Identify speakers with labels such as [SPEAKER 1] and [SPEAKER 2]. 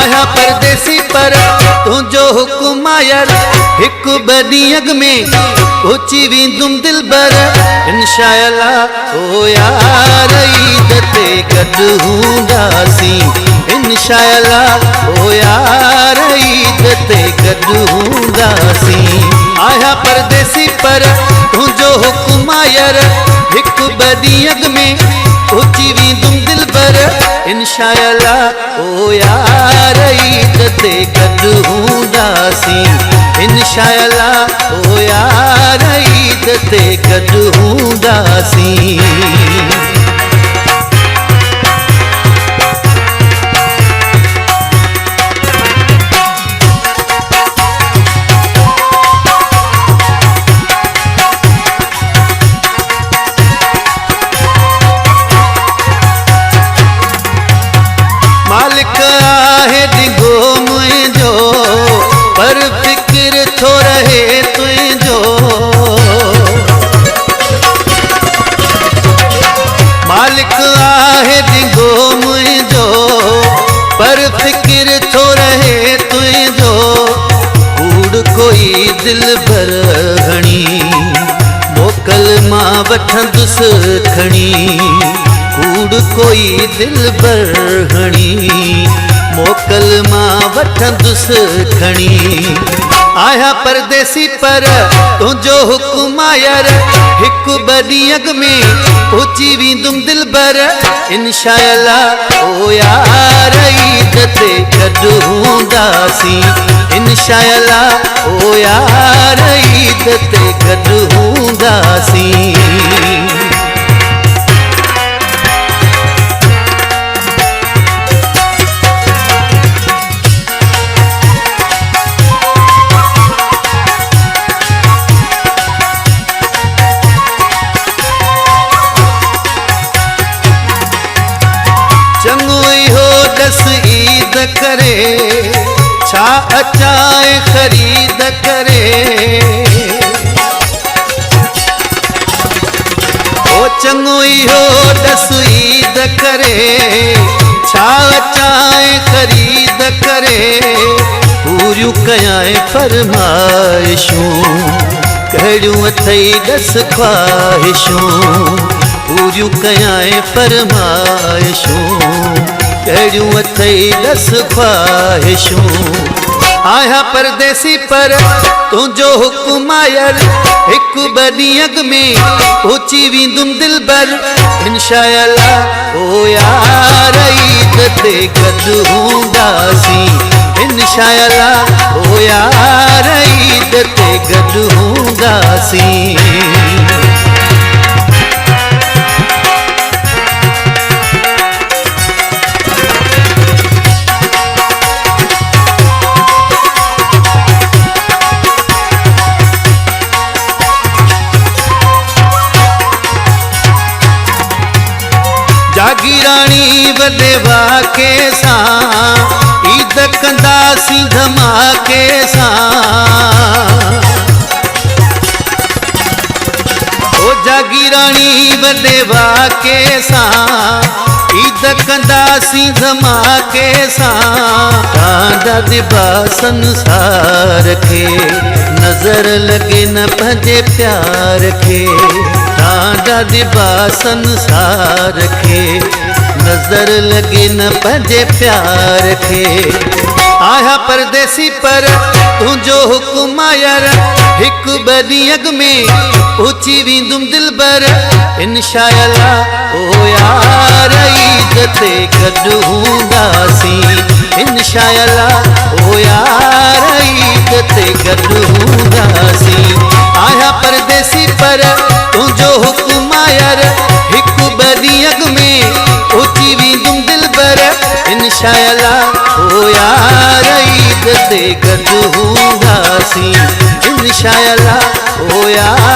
[SPEAKER 1] आया परदेसी पर तुझो हुकुम आयर हिक बदी अग में पहुंची वेंदुम दिल बर इंशाअल्लाह ओ यार ईद ते गॾु हूंदासीं इंशाअल्लाह ओ यार ईद ते गॾु हूंदासीं। आया परदेसी पर तुझो हुकुम आयर हिक बदी अग में पहुंची वेंदुम दिल बर इंशाअल्लाह ओ यार ईद ते गॾु हूंदासीं इंशाअल्लाह ओ यार ईद ते गॾु हूंदासीं। मालिक आहे दिगो मुझो पर फिक्र थो रहे तुझो मालिक आहे दिगो मुझो पर फिक्र थो रहे तुझो कूड़ कोई दिल भर घणी मोकल मां वठंदुसि खणी कूड़ कोई दिल भर घणी मोकल मां वठंदुसि खणी। आया परदेसी पर तुझो हुकुम आयर हिक बदी अग में पहुंची वेंदुम दिल बर इंशाअल्लाह ओ यार ईद ते गॾु हूंदासीं इंशाअल्लाह ओ यार ईद ते गॾु हूंदासीं। चङो इहो दस ईद करे छा अचाए ख़रीद करे ओ चङो इहो दस ईद करे छा अचाए ख़रीद करे पूरियूं कयां फरमाइशूं कहिड़ियूं अथई दस ख्वाहिशूं पूरियूं कयां फरमाइशूं कहिड़ियूं अथई दस ख्वाहिशूं। आया परदेसी पर तुझो हुकुम आयर हिक बदी अग में पहुंची वेंदुम दिल बर इंशाअल्लाह ओ यार ईद ते गॾु हूंदासीं इंशाअल्लाह ओ यार ईद ते गॾु हूंदासीं। जागीरानी वॾे वाके सां ईद कंदासीं धमाके सां ओ जागीरानी वॾे वाके सां ईद कंदासीं धमाके सां तांजा दिबा संसार खे नज़र लॻे न पंहिंजे प्यार खे तांजा दिबा संसार खे नज़र लॻे न पंहिंजे प्यार खे। आया परदेसी पर तुझो हुकुम आयर हिक बदी अग में पहुंची वेंदुम दिल बर इंशाअल्लाह ओ यार ईद ते गॾु हूंदासीं इंशाअल्लाह ओ यार ईद ते गॾु हूंदासीं। आया परदेसी पर तुझो हुकुम आयर हिक बदी अग में पहुंची वेंदुम दिल बर इंशाअल्लाह ओ यार ईद ते गॾु हूंदासीं इंशाअल्लाह ओ यार